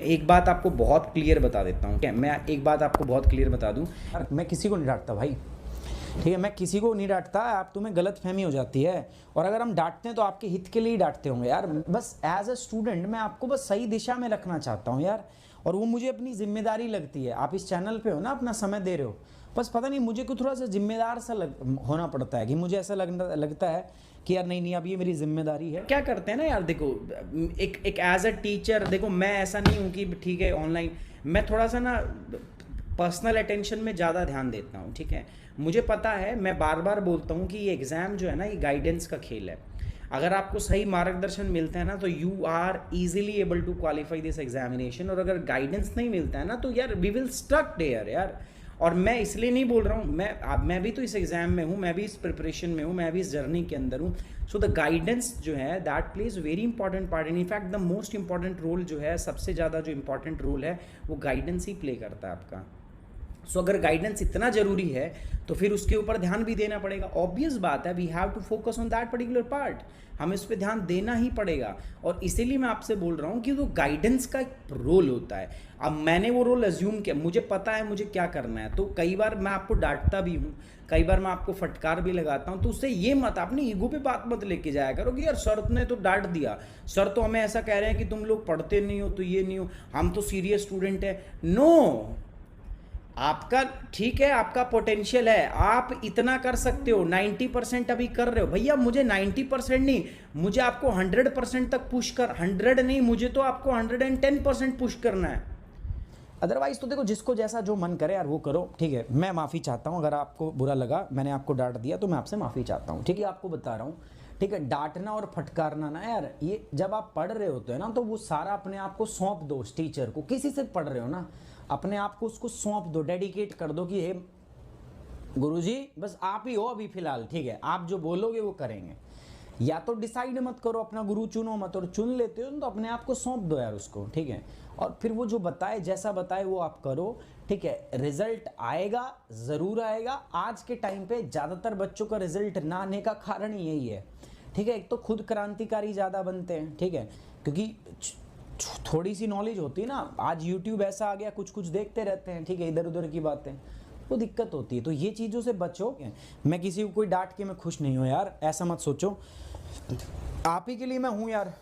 एक बात आपको बहुत क्लियर बता देता हूँ, क्या मैं एक बात आपको बहुत क्लियर बता दूँ। मैं किसी को नहीं डांटता भाई, ठीक है, मैं किसी को नहीं डांटता। आप तुम्हें गलत फहमी हो जाती है, और अगर हम डांटते हैं तो आपके हित के लिए ही डांटते होंगे यार। बस एज अ स्टूडेंट मैं आपको बस सही दिशा में रखना चाहता हूँ यार, और वो मुझे अपनी जिम्मेदारी लगती है। आप इस चैनल पे हो ना, अपना समय दे रहे हो, बस पता नहीं मुझे को थोड़ा सा जिम्मेदार सा होना पड़ता है, कि मुझे ऐसा लगता है कि यार नहीं नहीं, अब ये मेरी जिम्मेदारी है। क्या करते हैं ना यार, देखो एक एज अ टीचर, देखो मैं ऐसा नहीं हूँ कि ठीक है ऑनलाइन, मैं थोड़ा सा ना पर्सनल अटेंशन में ज़्यादा ध्यान देता हूँ, ठीक है। मुझे पता है, मैं बार बार बोलता हूँ कि ये एग्ज़ाम जो है ना, ये गाइडेंस का खेल है। अगर आपको सही मार्गदर्शन मिलता है ना, तो you are easily able to qualify this examination. और अगर गाइडेंस नहीं मिलता है ना, तो यार वी विल स्टक देयर यार। और मैं इसलिए नहीं बोल रहा हूँ, मैं भी तो इस एग्ज़ाम में हूँ, मैं भी इस प्रिपरेशन में हूँ, मैं भी इस जर्नी के अंदर हूँ। सो द गाइडेंस जो है that plays very important part, in in fact the most important role जो है, सबसे ज़्यादा जो इंपॉर्टेंट रोल है वो गाइडेंस ही प्ले करता है आपका। सो अगर गाइडेंस इतना ज़रूरी है तो फिर उसके ऊपर ध्यान भी देना पड़ेगा। ऑब्वियस बात है, we have to focus on that particular part, हमें इस पर ध्यान देना ही पड़ेगा। और इसीलिए मैं आपसे बोल रहा हूँ कि वो गाइडेंस का एक रोल होता है। अब मैंने वो रोल एज्यूम किया, मुझे पता है मुझे क्या करना है, तो कई बार मैं आपको डांटता भी हूँ, कई बार मैं आपको फटकार भी लगाता हूँ। तो उससे ये मत, अपनी ईगो पे बात मत लेके जाया करो कि यार सर ने तो डांट दिया, सर तो हमें ऐसा कह रहे हैं कि तुम लोग पढ़ते नहीं हो, तो ये नहीं हो, हम तो सीरियस स्टूडेंट है। नो, आपका ठीक है, आपका पोटेंशियल है, आप इतना कर सकते हो, 90% अभी कर रहे हो भैया। मुझे 90% नहीं, मुझे आपको 100% तक पुश कर, 100 नहीं, मुझे तो आपको 110% पुश करना है। अदरवाइज तो देखो, जिसको जैसा जो मन करे यार वो करो, ठीक है। मैं माफ़ी चाहता हूँ अगर आपको बुरा लगा, मैंने आपको डांट दिया, तो मैं आपसे माफ़ी चाहता हूँ, ठीक है। आपको बता रहा हूँ, ठीक है, डांटना और फटकारना ना यार, ये जब आप पढ़ रहे होते हो ना, तो वो सारा अपने आप को सौंप दो उस टीचर को। किसी से पढ़ रहे हो ना, अपने आप को उसको सौंप दो, डेडिकेट कर दो कि हे गुरुजी बस आप ही हो अभी फिलहाल, ठीक है, आप जो बोलोगे वो करेंगे। या तो डिसाइड मत करो, अपना गुरु चुनो मत, और चुन लेते हो तो अपने आप को सौंप दो यार उसको, ठीक है। और फिर वो जो बताए, जैसा बताए वो आप करो, ठीक है। रिजल्ट आएगा, ज़रूर आएगा। आज के टाइम पे ज़्यादातर बच्चों का रिजल्ट ना आने का कारण यही है, ठीक है। एक तो खुद क्रांतिकारी ज़्यादा बनते हैं, ठीक है, क्योंकि थोड़ी सी नॉलेज होती है ना। आज यूट्यूब ऐसा आ गया, कुछ कुछ देखते रहते हैं, ठीक है, इधर उधर की बातें, वो दिक्कत होती है। तो ये चीज़ों से बचो। मैं किसी को कोई डांट के मैं खुश नहीं हूँ यार, ऐसा मत सोचो। आप ही के लिए मैं हूँ यार,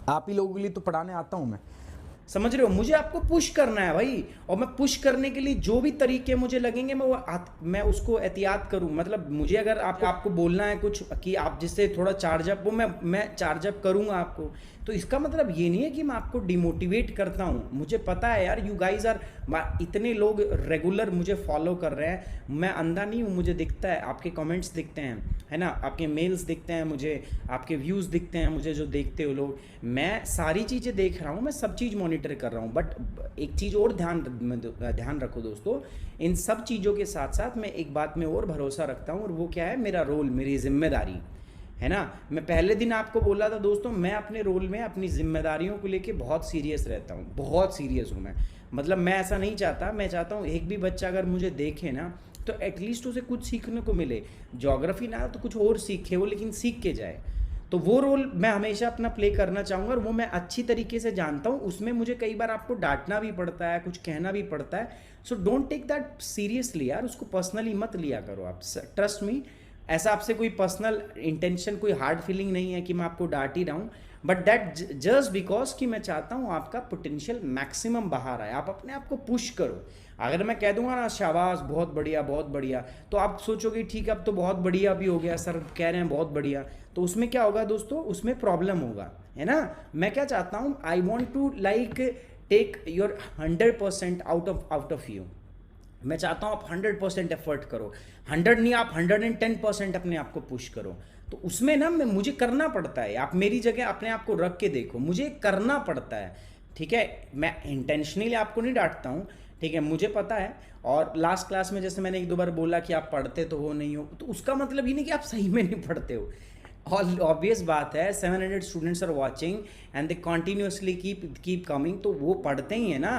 आप ही लोगों के लिए तो पढ़ाने आता हूँ मैं, समझ रहे हो। मुझे आपको पुश करना है भाई, और मैं पुश करने के लिए जो भी तरीके मुझे लगेंगे मैं उसको एहतियात करूँ। मतलब मुझे अगर आपको बोलना है कुछ कि आप जिससे थोड़ा चार्जअप, वो मैं चार्जअप करूँगा आपको। तो इसका मतलब ये नहीं है कि मैं आपको डिमोटिवेट करता हूँ। मुझे पता है यार, यू गाइज आर, इतने लोग रेगुलर मुझे फॉलो कर रहे हैं, मैं अंधा नहीं हूँ, मुझे दिखता है, आपके कमेंट्स दिखते हैं, है ना, आपके मेल्स दिखते हैं मुझे, आपके व्यूज़ दिखते हैं मुझे, जो देखते हो लोग। मैं सारी चीज़ें देख रहा हूँ, मैं सब चीज़ मॉनिटर कर रहा हूँ। बट एक चीज़ और ध्यान रखो दोस्तों, इन सब चीज़ों के साथ साथ मैं एक बात में और भरोसा रखता हूँ, और वो क्या है, मेरा रोल, मेरी जिम्मेदारी है ना। मैं पहले दिन आपको बोला था दोस्तों, मैं अपने रोल में अपनी जिम्मेदारियों को लेके बहुत सीरियस रहता हूँ, बहुत सीरियस हूँ मैं। मतलब मैं ऐसा नहीं चाहता, मैं चाहता हूँ एक भी बच्चा अगर मुझे देखे ना, तो एटलीस्ट उसे कुछ सीखने को मिले। ज्योग्राफी ना तो कुछ और सीखे वो, लेकिन सीख के जाए। तो वो रोल मैं हमेशा अपना प्ले करना चाहूँगा, और वो मैं अच्छी तरीके से जानता हूँ। उसमें मुझे कई बार आपको डांटना भी पड़ता है, कुछ कहना भी पड़ता है। So don't take that seriously यार, उसको पर्सनली मत लिया करो आप, ट्रस्ट मी। ऐसा आपसे कोई पर्सनल इंटेंशन, कोई हार्ड फीलिंग नहीं है कि मैं आपको डांट ही रहा हूँ, बट दैट जस्ट बिकॉज कि मैं चाहता हूँ आपका पोटेंशियल मैक्सिमम बाहर आए, आप अपने आप को पुश करो। अगर मैं कह दूंगा ना शाबाश बहुत बढ़िया बहुत बढ़िया, तो आप सोचोगे ठीक है अब तो बहुत बढ़िया भी हो गया, सर कह रहे हैं बहुत बढ़िया, तो उसमें क्या होगा दोस्तों, उसमें प्रॉब्लम होगा, है ना। मैं क्या चाहता हूँ, I want to like take your 100% out of you. मैं चाहता हूँ आप 100% एफर्ट करो, 100 नहीं, आप 110% अपने आप को पुश करो। तो उसमें ना मुझे करना पड़ता है, आप मेरी जगह अपने आप को रख के देखो, मुझे करना पड़ता है, ठीक है। मैं इंटेंशनली आपको नहीं डांटता हूँ, ठीक है, मुझे पता है। और लास्ट क्लास में जैसे मैंने एक दो बार बोला कि आप पढ़ते तो हो नहीं हो, तो उसका मतलब ये नहीं कि आप सही में नहीं पढ़ते हो। और ऑब्वियस बात है, 700 students are watching and they continuously keep coming, तो वो पढ़ते ही है ना।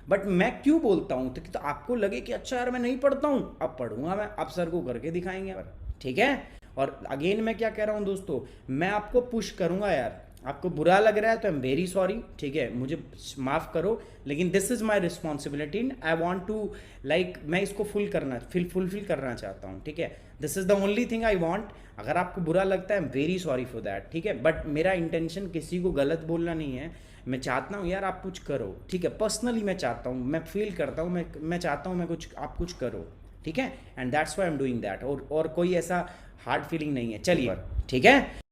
बट मैं क्यों बोलता हूँ, तो आपको लगे कि अच्छा यार मैं नहीं पढ़ता हूँ, अब पढ़ूंगा मैं, अब सर को करके दिखाएंगे, ठीक है। और अगेन मैं क्या कह रहा हूँ दोस्तों, मैं आपको पुश करूंगा यार, आपको बुरा लग रहा है तो आई एम वेरी सॉरी, ठीक है, मुझे माफ़ करो, लेकिन this is my responsibility and I want to like मैं इसको फुलफिल करना चाहता हूँ, ठीक है, this is the only thing I want. अगर आपको बुरा लगता है I am very sorry for that, ठीक है, बट मेरा इंटेंशन किसी को गलत बोलना नहीं है। मैं चाहता हूँ यार आप कुछ करो, ठीक है, पर्सनली मैं चाहता हूँ, मैं फील करता हूँ, मैं चाहता हूँ आप कुछ करो, ठीक है, and that's why I am doing that. और कोई ऐसा हार्ड फीलिंग नहीं है। चलिए, ठीक है।